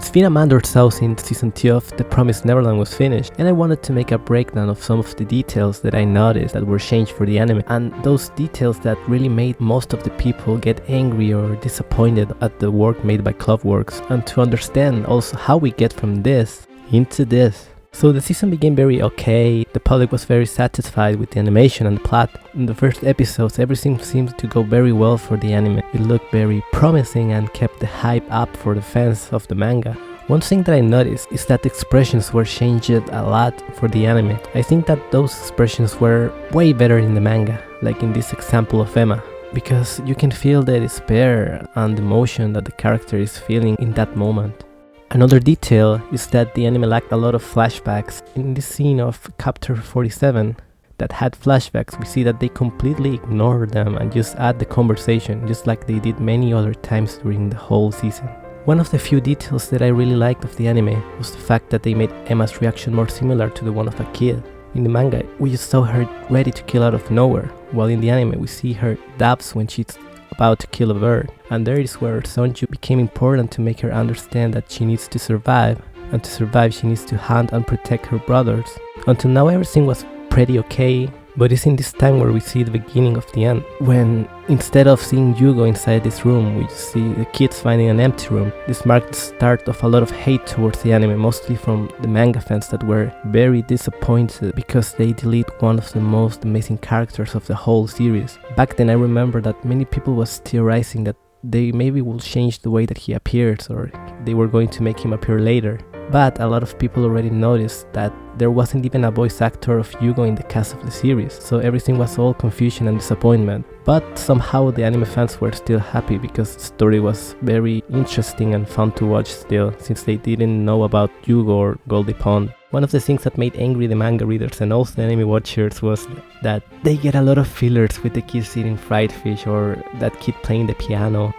It's been a month or so since season 2 of The Promised Neverland was finished, and I wanted to make a breakdown of some of the details that I noticed that were changed for the anime, and those details that really made most of the people get angry or disappointed at the work made by Clockworks, and to understand also how we get from this into this. So the season began very okay, the public was very satisfied with the animation and the plot. In the first episodes, everything seemed to go very well for the anime. It looked very promising and kept the hype up for the fans of the manga. One thing that I noticed is that the expressions were changed a lot for the anime. I think that those expressions were way better in the manga, like in this example of Emma, because you can feel the despair and emotion that the character is feeling in that moment. Another detail is that the anime lacked a lot of flashbacks. In this scene of chapter 47 that had flashbacks, we see that they completely ignore them and just add the conversation, just like they did many other times during the whole season. One of the few details that I really liked of the anime was the fact that they made Emma's reaction more similar to the one of a kid. In the manga, we just saw her ready to kill out of nowhere, while in the anime we see her dabs when she's about to kill a bird, and there is where Sonju became important to make her understand that she needs to survive, and to survive she needs to hunt and protect her brothers. Until now everything was pretty okay, but it's in this time where we see the beginning of the end, when instead of seeing Yugo inside this room, we just see the kids finding an empty room. This marked the start of a lot of hate towards the anime, mostly from the manga fans that were very disappointed because they delete one of the most amazing characters of the whole series. Back then I remember that many people was theorizing that they maybe will change the way that he appears, or they were going to make him appear later. But a lot of people already noticed that there wasn't even a voice actor of Yugo in the cast of the series, so everything was all confusion and disappointment. But somehow the anime fans were still happy because the story was very interesting and fun to watch still, since they didn't know about Yugo or Goldy Pond. One of the things that made angry the manga readers and also the anime watchers was that they get a lot of fillers with the kids eating fried fish or that kid playing the piano.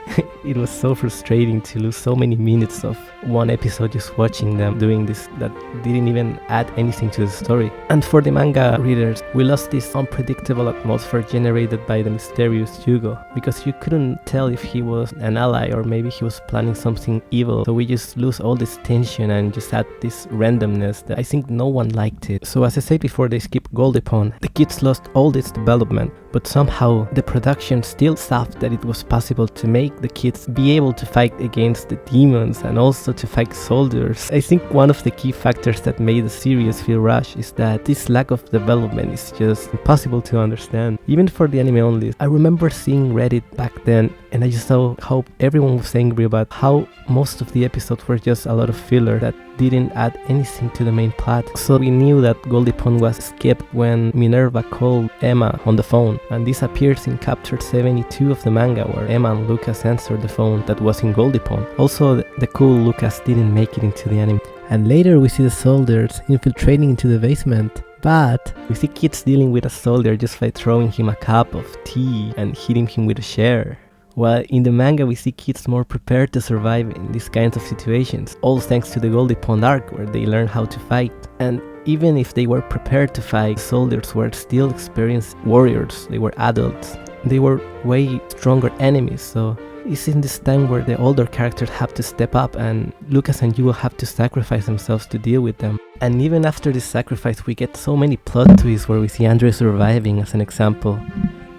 It was so frustrating to lose so many minutes of one episode just watching them doing this that didn't even add anything to the story. And for the manga readers, we lost this unpredictable atmosphere generated by the mysterious Yugo, because you couldn't tell if he was an ally or maybe he was planning something evil. So we just lose all this tension and just had this randomness that I think no one liked it. So as I said before, they skipped Goldy Pond. The kids lost all this development, but somehow the production still saw that it was possible to make the kids be able to fight against the demons and also to fight soldiers. I think one of the key factors that made the series feel rushed is that this lack of development is just impossible to understand, even for the anime only. I remember seeing Reddit back then, and I just saw how everyone was angry about how most of the episodes were just a lot of filler that didn't add anything to the main plot. So we knew that Goldy Pond was skipped when Minerva called Emma on the phone, and this appears in chapter 72 of the manga, where Emma and Lucas answered the phone that was in Goldy Pond. Also, the cool Lucas didn't make it into the anime. And later we see the soldiers infiltrating into the basement, but we see kids dealing with a soldier just by throwing him a cup of tea and hitting him with a chair. While in the manga we see kids more prepared to survive in these kinds of situations, all thanks to the Goldy Pond arc where they learn how to fight. And even if they were prepared to fight, soldiers were still experienced warriors. They were adults. They were way stronger enemies, so it's in this time where the older characters have to step up and Lucas and Yugo have to sacrifice themselves to deal with them. And even after this sacrifice we get so many plot twists where we see Andrew surviving as an example.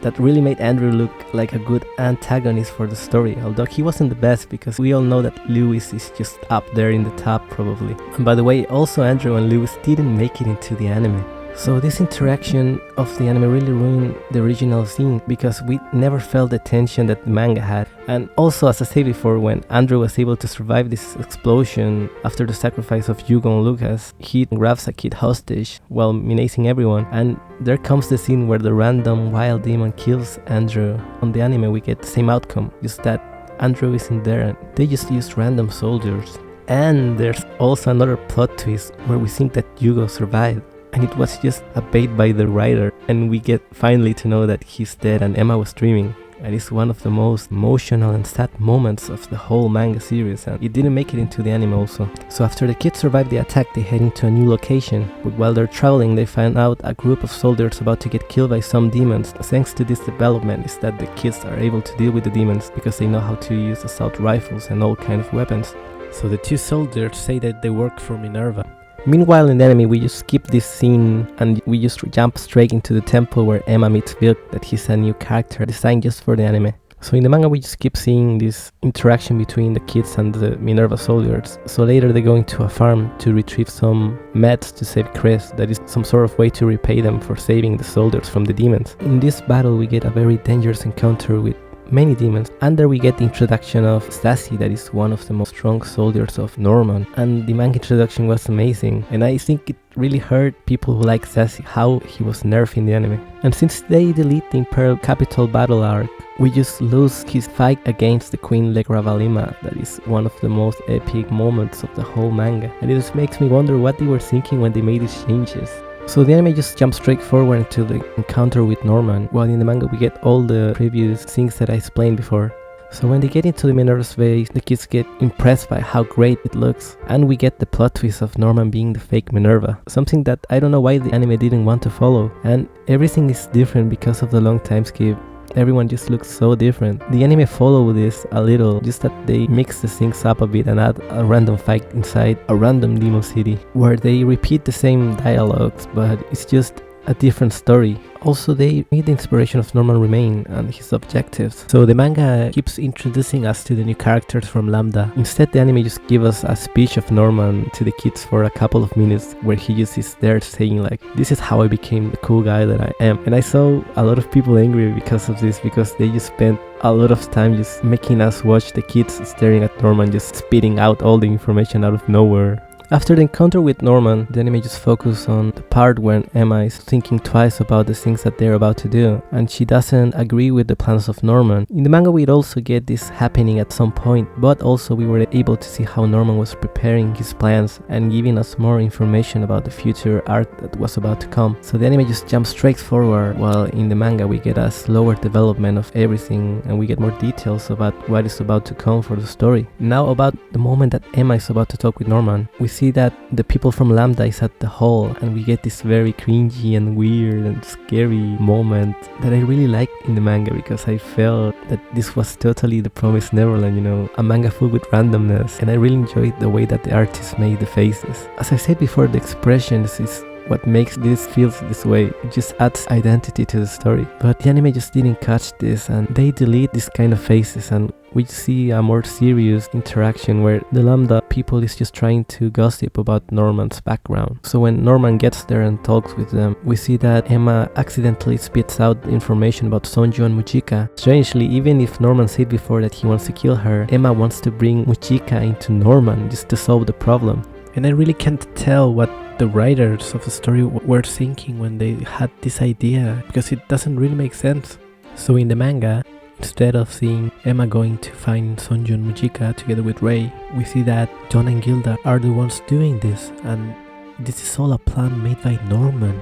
That really made Andrew look like a good antagonist for the story, although he wasn't the best because we all know that Lewis is just up there in the top probably. And by the way, also Andrew and Lewis didn't make it into the anime. So this interaction of the anime really ruined the original scene because we never felt the tension that the manga had. And also, as I said before, when Andrew was able to survive this explosion after the sacrifice of Yugo and Lucas, he grabs a kid hostage while menacing everyone, and there comes the scene where the random wild demon kills Andrew. On the anime we get the same outcome, just that Andrew isn't there and they just use random soldiers. And there's also another plot twist where we think that Yugo survived, and it was just a bait by the writer, and we get finally to know that he's dead and Emma was dreaming. And it's one of the most emotional and sad moments of the whole manga series, and it didn't make it into the anime also. So after the kids survive the attack, they head into a new location, but while they're traveling they find out a group of soldiers about to get killed by some demons. Thanks to this development is that the kids are able to deal with the demons because they know how to use assault rifles and all kind of weapons. So the two soldiers say that they work for Minerva. Meanwhile, in the anime, we just skip this scene and we just jump straight into the temple where Emma meets Vilk, that he's a new character designed just for the anime. So in the manga, we just keep seeing this interaction between the kids and the Minerva soldiers. So later they go into a farm to retrieve some meds to save Chris. That is some sort of way to repay them for saving the soldiers from the demons. In this battle, we get a very dangerous encounter with many demons, and there we get the introduction of Sassy, that is one of the most strong soldiers of Norman, and the manga introduction was amazing, and I think it really hurt people who like Sassy how he was nerfed in the anime. And since they delete the Imperial capital battle arc, we just lose his fight against the Queen Legravalima. That is one of the most epic moments of the whole manga, and it just makes me wonder what they were thinking when they made these changes. So the anime just jumps straight forward into the encounter with Norman, while in the manga we get all the previous things that I explained before. So when they get into the Minerva's base, the kids get impressed by how great it looks, and we get the plot twist of Norman being the fake Minerva, something that I don't know why the anime didn't want to follow, and everything is different because of the long time skip. Everyone just looks so different. The anime follow this a little, just that they mix the things up a bit and add a random fight inside a random demon city, where they repeat the same dialogues, but it's just a different story. Also, they made the inspiration of Norman remain and his objectives. So the manga keeps introducing us to the new characters from Lambda. Instead, the anime just gives us a speech of Norman to the kids for a couple of minutes, where he just is there saying like, this is how I became the cool guy that I am. And I saw a lot of people angry because of this, because they just spent a lot of time just making us watch the kids staring at Norman, just spitting out all the information out of nowhere. After the encounter with Norman, the anime just focuses on the part when Emma is thinking twice about the things that they're about to do, and she doesn't agree with the plans of Norman. In the manga we'd also get this happening at some point, but also we were able to see how Norman was preparing his plans and giving us more information about the future arc that was about to come. So the anime just jumps straight forward, while in the manga we get a slower development of everything and we get more details about what is about to come for the story. Now about the moment that Emma is about to talk with Norman, we see that the people from Lambda is at the hall, and we get this very cringy and weird and scary moment that I really liked in the manga, because I felt that this was totally the Promised Neverland, you know, a manga full with randomness, and I really enjoyed the way that the artist made the faces. As I said before, the expressions is what makes this feel this way. It just adds identity to the story. But the anime just didn't catch this, and they delete this kind of faces, and we see a more serious interaction where the Lambda people is just trying to gossip about Norman's background. So when Norman gets there and talks with them, we see that Emma accidentally spits out information about Sonju and Muchika. Strangely, even if Norman said before that he wants to kill her, Emma wants to bring Muchika into Norman just to solve the problem. And I really can't tell what the writers of the story were thinking when they had this idea, because it doesn't really make sense. So in the manga, instead of seeing Emma going to find Sonju and Muchika together with Rei, we see that John and Gilda are the ones doing this, and this is all a plan made by Norman.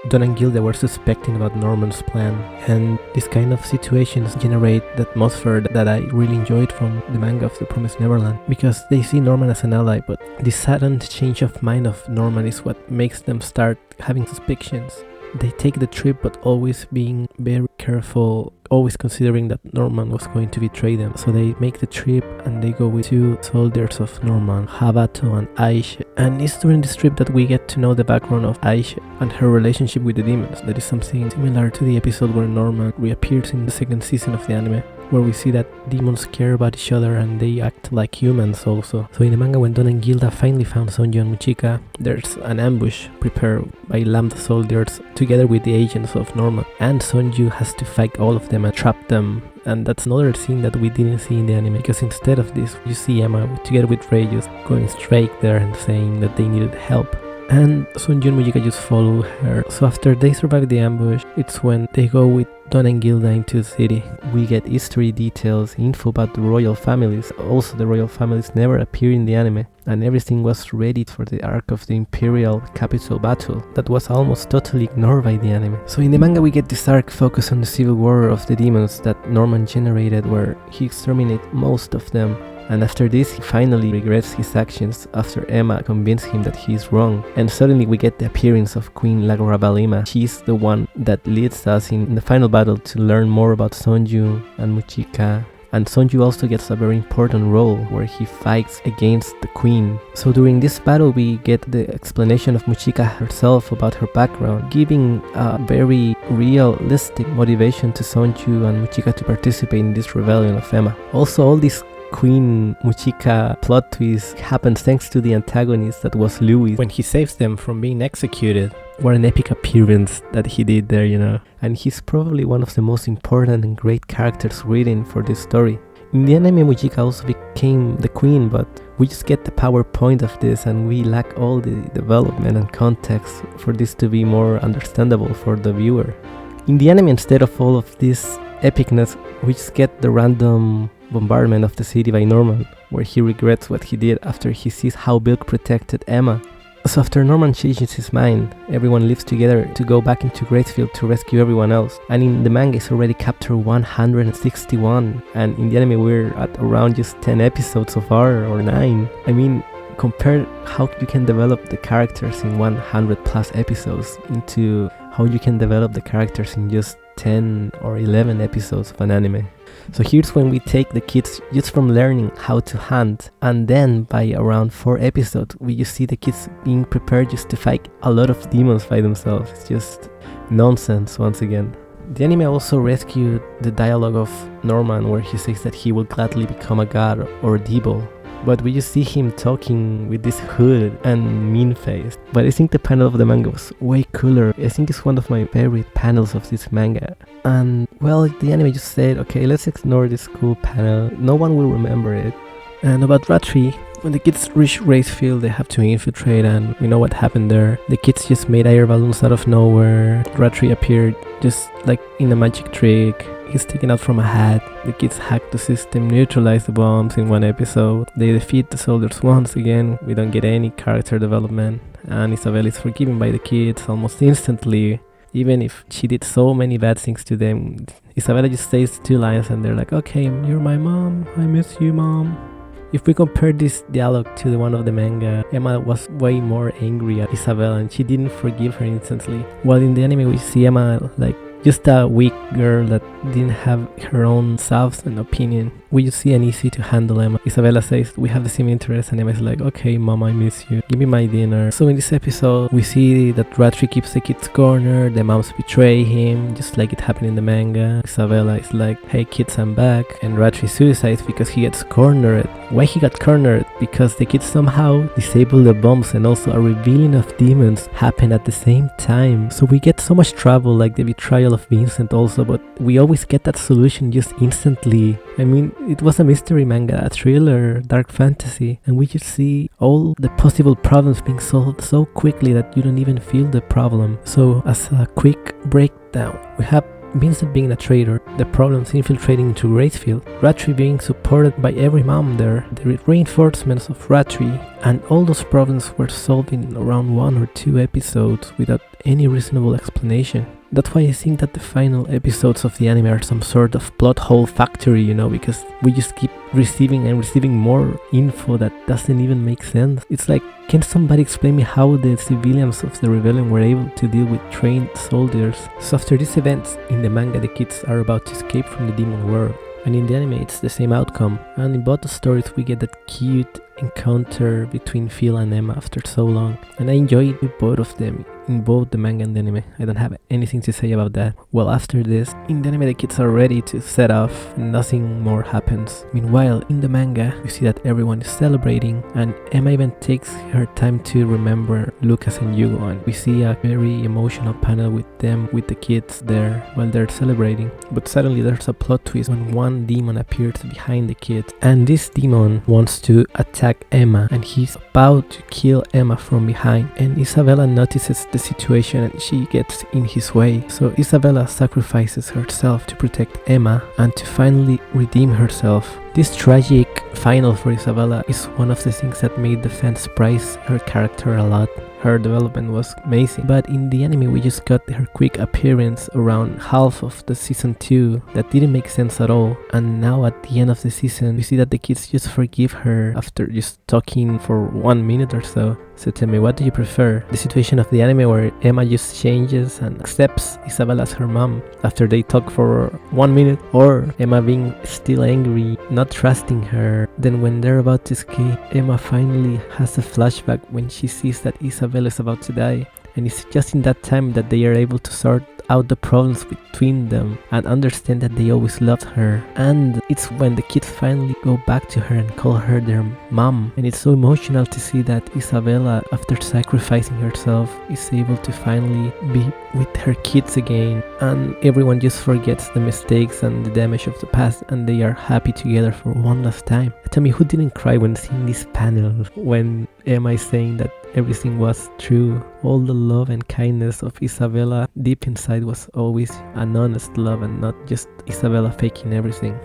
Don and Gilda were suspecting about Norman's plan, and this kind of situations generate the atmosphere that I really enjoyed from the manga of The Promised Neverland, because they see Norman as an ally, but this sudden change of mind of Norman is what makes them start having suspicions. They take the trip, but always being very careful, always considering that Norman was going to betray them. So they make the trip and they go with two soldiers of Norman, Habato and Aisha. And it's during this trip that we get to know the background of Aisha and her relationship with the demons. That is something similar to the episode where Norman reappears in the second season of the anime, where we see that demons care about each other and they act like humans also. So in the manga, when Don and Gilda finally found Sonju and Muchika, there's an ambush prepared by Lambda soldiers together with the agents of Norman, and Sonju has to fight all of them and trap them. And that's another scene that we didn't see in the anime, because instead of this, you see Emma together with Rei just going straight there and saying that they needed help. And Sonju and Muchika just follow her. So after they survive the ambush, it's when they go with Don and Gilda into the city. We get history details, info about the royal families. Also, the royal families never appear in the anime, and everything was ready for the arc of the Imperial capital battle that was almost totally ignored by the anime. So in the manga, we get this arc focused on the civil war of the demons that Norman generated, where he exterminated most of them. And after this, he finally regrets his actions after Emma convinced him that he is wrong. And suddenly we get the appearance of Queen Lagorabalima. She's the one that leads us in the final battle to learn more about Sonju and Muchika, And Sonju also gets a very important role where he fights against the queen. So during this battle we get the explanation of Muchika herself about her background, giving a very realistic motivation to Sonju and Muchika to participate in this rebellion of Emma. Also, all these Queen Muchika plot twist happens thanks to the antagonist that was Louis when he saves them from being executed. What an epic appearance that he did there, you know. And he's probably one of the most important and great characters written for this story. In the anime, Muchika also became the queen, but we just get the PowerPoint of this and we lack all the development and context for this to be more understandable for the viewer. In the anime, instead of all of this epicness, we just get the random bombardment of the city by Norman, where he regrets what he did after he sees how Bilk protected Emma. So after Norman changes his mind, everyone lives together to go back into Gracefield to rescue everyone else. And in the manga it's already chapter 161, and in the anime we're at around just 10 episodes so far, or 9. I mean, compare how you can develop the characters in 100 plus episodes into how you can develop the characters in just 10 or 11 episodes of an anime. So here's when we take the kids just from learning how to hunt, and then by around 4 episodes we just see the kids being prepared just to fight a lot of demons by themselves. It's just nonsense once again. The anime also rescued the dialogue of Norman where he says that he will gladly become a god or a devil. But we just see him talking with this hood and mean face. But I think the panel of the manga was way cooler. I think it's one of my favorite panels of this manga. And well, the anime just said, okay, let's ignore this cool panel. No one will remember it. And about Ratri, when the kids reach Gracefield, they have to infiltrate, and we know what happened there. The kids just made air balloons out of nowhere. Ratri appeared just like in a magic trick. He's taken out from a hat. The kids hack the system, neutralize the bombs in one episode. They defeat the soldiers once again. We don't get any character development. And Isabella is forgiven by the kids almost instantly. Even if she did so many bad things to them, Isabella just says 2 lines and they're like, okay, you're my mom. I miss you, mom. If we compare this dialogue to the one of the manga, Emma was way more angry at Isabella and she didn't forgive her instantly. While in the anime we see Emma like just a weak girl that didn't have her own thoughts and opinion. We just see an easy to handle Emma. Isabella says, we have the same interests, and Emma is like, okay mom, I miss you, give me my dinner. So in this episode we see that Ratri keeps the kids cornered, the moms betray him, just like it happened in the manga. Isabella is like, hey kids, I'm back, and Ratri suicides because he gets cornered. Why he got cornered? Because the kids somehow disable the bombs, and also a revealing of demons happened at the same time. So we get so much trouble, like the betrayal of Vincent also, but we always get that solution just instantly. I mean, it was a mystery manga, a thriller, dark fantasy, and we just see all the possible problems being solved so quickly that you don't even feel the problem. So as a quick breakdown, we have Vincent being a traitor, the problems infiltrating into Gracefield, Ratri being supported by every mom there, the reinforcements of Ratri, and all those problems were solved in around 1 or 2 episodes without any reasonable explanation. That's why I think that the final episodes of the anime are some sort of plot hole factory, you know, because we just keep receiving and receiving more info that doesn't even make sense. It's like, can somebody explain me how the civilians of the rebellion were able to deal with trained soldiers? So after these events, in the manga the kids are about to escape from the demon world, and in the anime it's the same outcome. And in both the stories we get that cute encounter between Phil and Emma after so long, and I enjoyed both of them in both the manga and the anime. I don't have anything to say about that. Well, after this, in the anime the kids are ready to set off and nothing more happens. Meanwhile, in the manga we see that everyone is celebrating, and Emma even takes her time to remember Lucas and Yugo, and we see a very emotional panel with them, with the kids there while they're celebrating. But suddenly there's a plot twist when one demon appears behind the kids, and this demon wants to attack Emma, and he's about to kill Emma from behind, and Isabella notices the situation and she gets in his way. So Isabella sacrifices herself to protect Emma and to finally redeem herself. This tragic final for Isabella is one of the things that made the fans praise her character a lot. Her development was amazing, but in the anime we just got her quick appearance around half of the season 2 that didn't make sense at all, and now at the end of the season we see that the kids just forgive her after just talking for 1 minute or so. So tell me, what do you prefer? The situation of the anime where Emma just changes and accepts Isabella as her mom after they talk for 1 minute, or Emma being still angry, not trusting her, then when they're about to escape, Emma finally has a flashback when she sees that Isabella is about to die, and it's just in that time that they are able to sort out the problems between them and understand that they always loved her. And it's when the kids finally go back to her and call her their mom, and it's so emotional to see that Isabella, after sacrificing herself, is able to finally be with her kids again, and everyone just forgets the mistakes and the damage of the past, and they are happy together for one last time. Tell me, who didn't cry when seeing this panel when Emma is saying that everything was true? All the love and kindness of Isabella deep inside was always an honest love and not just Isabella faking everything.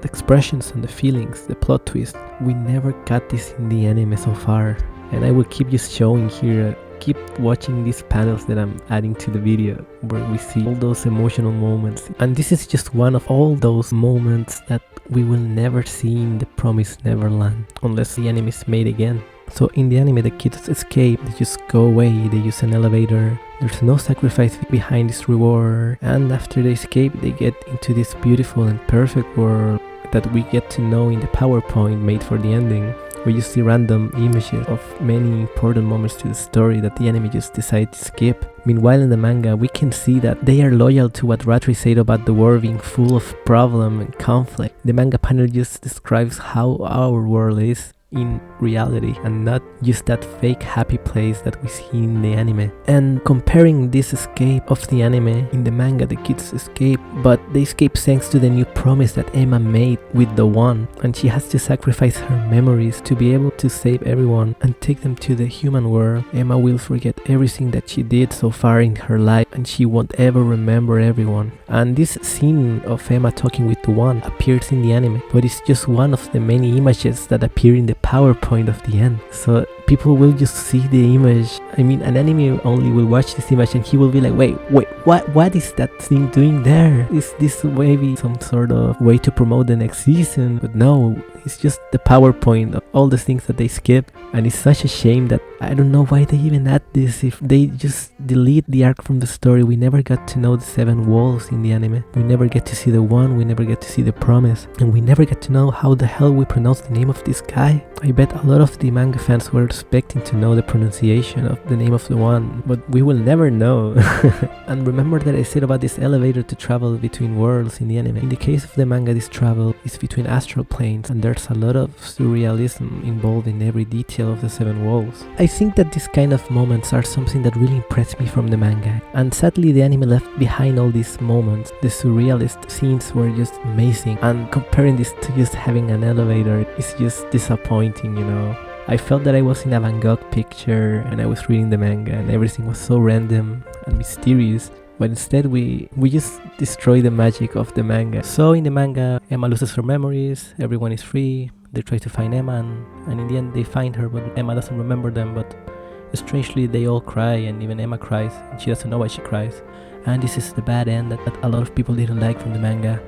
The expressions and the feelings, the plot twist, we never got this in the anime so far, and I will keep just showing here. Keep watching these panels that I'm adding to the video where we see all those emotional moments, and this is just one of all those moments that we will never see in the Promised Neverland unless the anime is made again. So in the anime the kids escape, they just go away, they use an elevator, there's no sacrifice behind this reward, and after they escape they get into this beautiful and perfect world that we get to know in the PowerPoint made for the ending, where you see random images of many important moments to the story that the anime just decided to skip. Meanwhile in the manga we can see that they are loyal to what Ratri said about the world being full of problem and conflict. The manga panel just describes how our world is in reality and not just that fake happy place that we see in the anime. And comparing this escape of the anime, in the manga the kids escape, but they escape thanks to the new promise that Emma made with the One, and she has to sacrifice her memories to be able to save everyone and take them to the human world. Emma will forget everything that she did so far in her life, and she won't ever remember everyone. And this scene of Emma talking with the One appears in the anime, but it's just one of the many images that appear in the PowerPoint of the end. So people will just see the image. I mean, an anime only will watch this image and he will be like, wait, what is that thing doing there? Is this maybe some sort of way to promote the next season? But no, it's just the PowerPoint of all the things that they skip, and it's such a shame that I don't know why they even add this. If they just delete the arc from the story, we never got to know the 7 walls in the anime. We never get to see the One, we never get to see the promise, and we never get to know how the hell we pronounce the name of this guy. I bet a lot of the manga fans were expecting to know the pronunciation of the name of the One, but we will never know. And remember that I said about this elevator to travel between worlds in the anime. In the case of the manga, this travel is between astral planes, and there's a lot of surrealism involved in every detail of the 7 walls. I think that these kind of moments are something that really impressed me from the manga, and sadly the anime left behind all these moments. The surrealist scenes were just amazing, and comparing this to just having an elevator is just disappointing, you know. I felt that I was in a Van Gogh picture and I was reading the manga, and everything was so random and mysterious, but instead we just destroy the magic of the manga. So in the manga, Emma loses her memories, everyone is free, they try to find Emma, and in the end they find her, but Emma doesn't remember them. But strangely they all cry, and even Emma cries, and she doesn't know why she cries. And this is the bad end that a lot of people didn't like from the manga.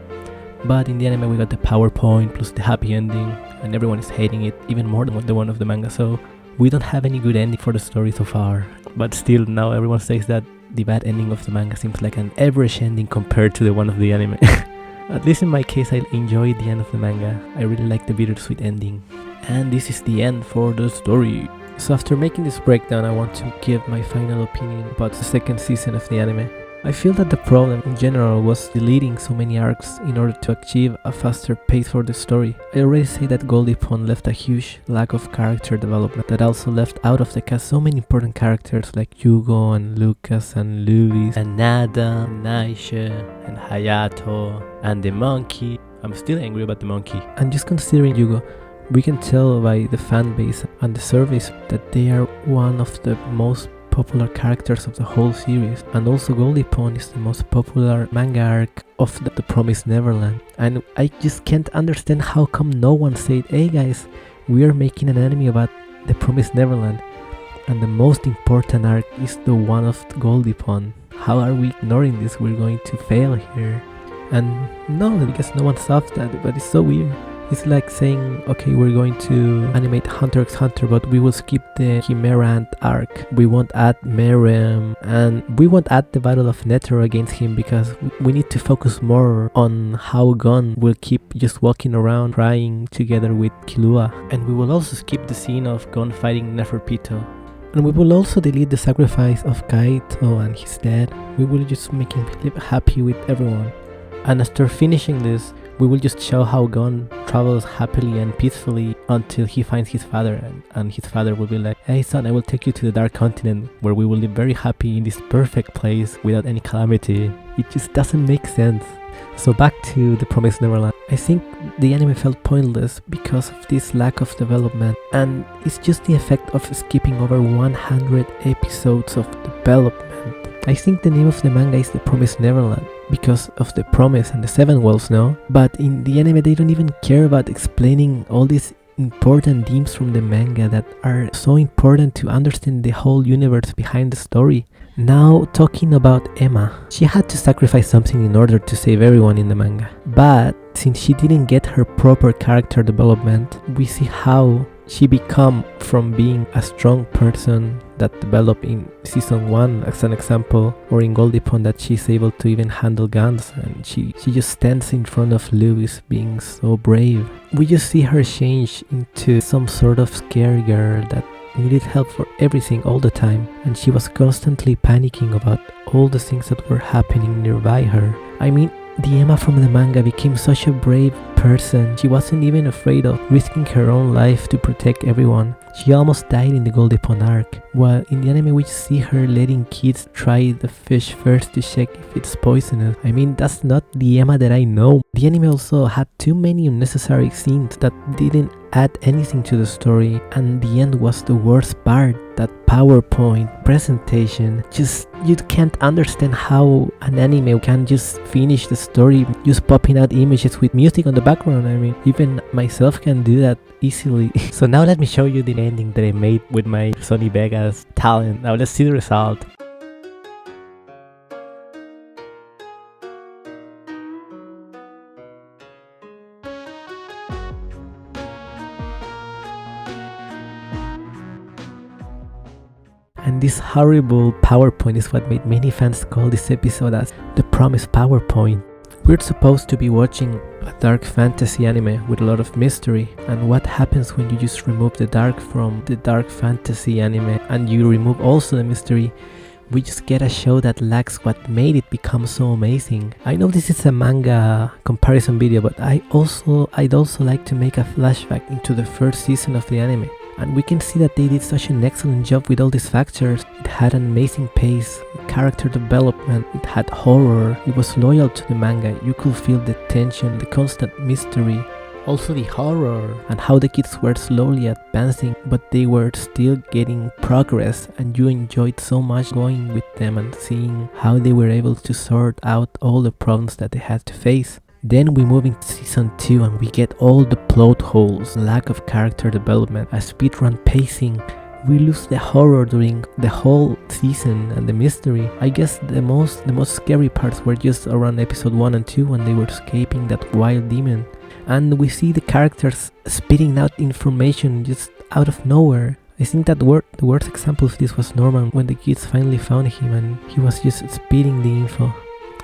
But in the anime we got the PowerPoint plus the happy ending, and everyone is hating it even more than the one of the manga. So we don't have any good ending for the story so far. But still, now everyone says that the bad ending of the manga seems like an average ending compared to the one of the anime. At least in my case, I enjoyed the end of the manga. I really like the bittersweet ending. And this is the end for the story. So after making this breakdown, I want to give my final opinion about the second season of the anime. I feel that the problem in general was deleting so many arcs in order to achieve a faster pace for the story. I already say that Goldy Pond left a huge lack of character development, that also left out of the cast so many important characters like Yugo and Lucas and Luis and Nada and Naisha and Hayato and the monkey. I'm still angry about the monkey. And just considering Yugo, we can tell by the fan base and the surveys that they are one of the most popular characters of the whole series, and also Goldy Pond is the most popular manga arc of the Promised Neverland. And I just can't understand how come no one said, hey guys, we are making an anime about the Promised Neverland, and the most important arc is the one of Goldy Pond. How are we ignoring this? We're going to fail here. And no, because no one thought that, but it's so weird. It's like saying, okay, we're going to animate Hunter x Hunter, but we will skip the Chimera Ant arc. We won't add Merem, and we won't add the Battle of Netero against him because we need to focus more on how Gon will keep just walking around crying together with Killua. And we will also skip the scene of Gon fighting Neferpito. And we will also delete the sacrifice of Kaito and his dad. We will just make him live happy with everyone. And after finishing this, we will just show how Gon travels happily and peacefully until he finds his father, and his father will be like, hey son, I will take you to the Dark Continent where we will live very happy in this perfect place without any calamity. It just doesn't make sense. So back to the Promised Neverland. I think the anime felt pointless because of this lack of development, and it's just the effect of skipping over 100 episodes of development. I think the name of the manga is The Promised Neverland because of the promise and the 7 worlds, no? But in the anime they don't even care about explaining all these important themes from the manga that are so important to understand the whole universe behind the story. Now talking about Emma, she had to sacrifice something in order to save everyone in the manga. But since she didn't get her proper character development, we see how she become from being a strong person that developed in season 1 as an example, or in Goldy Pond that she's able to even handle guns, and she just stands in front of Lewis being so brave. We just see her change into some sort of scary girl that needed help for everything all the time, and she was constantly panicking about all the things that were happening nearby her. I mean, the Emma from the manga became such a brave person. She wasn't even afraid of risking her own life to protect everyone. She almost died in the Goldy Pond arc, while in the anime we see her letting kids try the fish first to check if it's poisonous. I mean, that's not the Emma that I know. The anime also had too many unnecessary scenes that didn't add anything to the story, and the end was the worst part. That PowerPoint presentation, just you can't understand how an anime can just finish the story just popping out images with music on the background. I mean, even myself can do that easily. So now let me show you the ending that I made with my Sony Vegas talent. Now let's see the result. And this horrible PowerPoint is what made many fans call this episode as the Promised PowerPoint. We're supposed to be watching a dark fantasy anime with a lot of mystery, and what happens when you just remove the dark from the dark fantasy anime and you remove also the mystery? We just get a show that lacks what made it become so amazing. I know this is a manga comparison video, but I'd also like to make a flashback into the first season of the anime. And we can see that they did such an excellent job with all these factors. It had an amazing pace, character development, it had horror, it was loyal to the manga, you could feel the tension, the constant mystery, also the horror, and how the kids were slowly advancing, but they were still getting progress, and you enjoyed so much going with them and seeing how they were able to sort out all the problems that they had to face. Then we move into season 2 and we get all the plot holes, lack of character development, a speedrun pacing. We lose the horror during the whole season and the mystery. I guess the most scary parts were just around episode 1 and 2 when they were escaping that wild demon. And we see the characters spitting out information just out of nowhere. I think that the worst example of this was Norman when the kids finally found him and he was just spitting the info.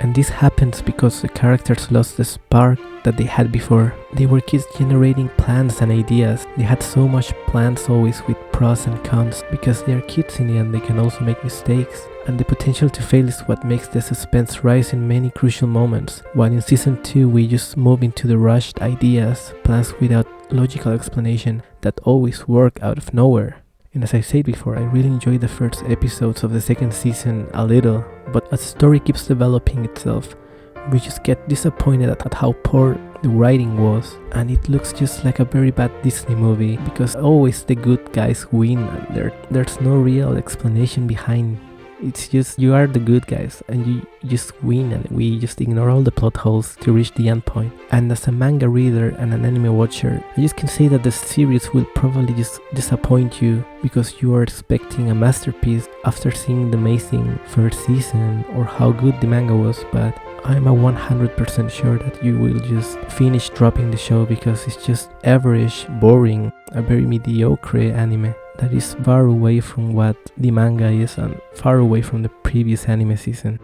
And this happens because the characters lost the spark that they had before. They were kids generating plans and ideas. They had so much plans always with pros and cons. Because they are kids in the end, they can also make mistakes. And the potential to fail is what makes the suspense rise in many crucial moments. While in season 2 we just move into the rushed ideas, plans without logical explanation that always work out of nowhere. And as I said before, I really enjoyed the first episodes of the second season a little, but as the story keeps developing itself, we just get disappointed at how poor the writing was, and it looks just like a very bad Disney movie because always the good guys win and there's no real explanation behind. It's just you are the good guys and you just win, and we just ignore all the plot holes to reach the end point. And as a manga reader and an anime watcher, I just can say that the series will probably just disappoint you because you are expecting a masterpiece after seeing the amazing first season or how good the manga was, but I'm a 100% sure that you will just finish dropping the show because it's just average, boring, a very mediocre anime that is far away from what the manga is and far away from the previous anime season.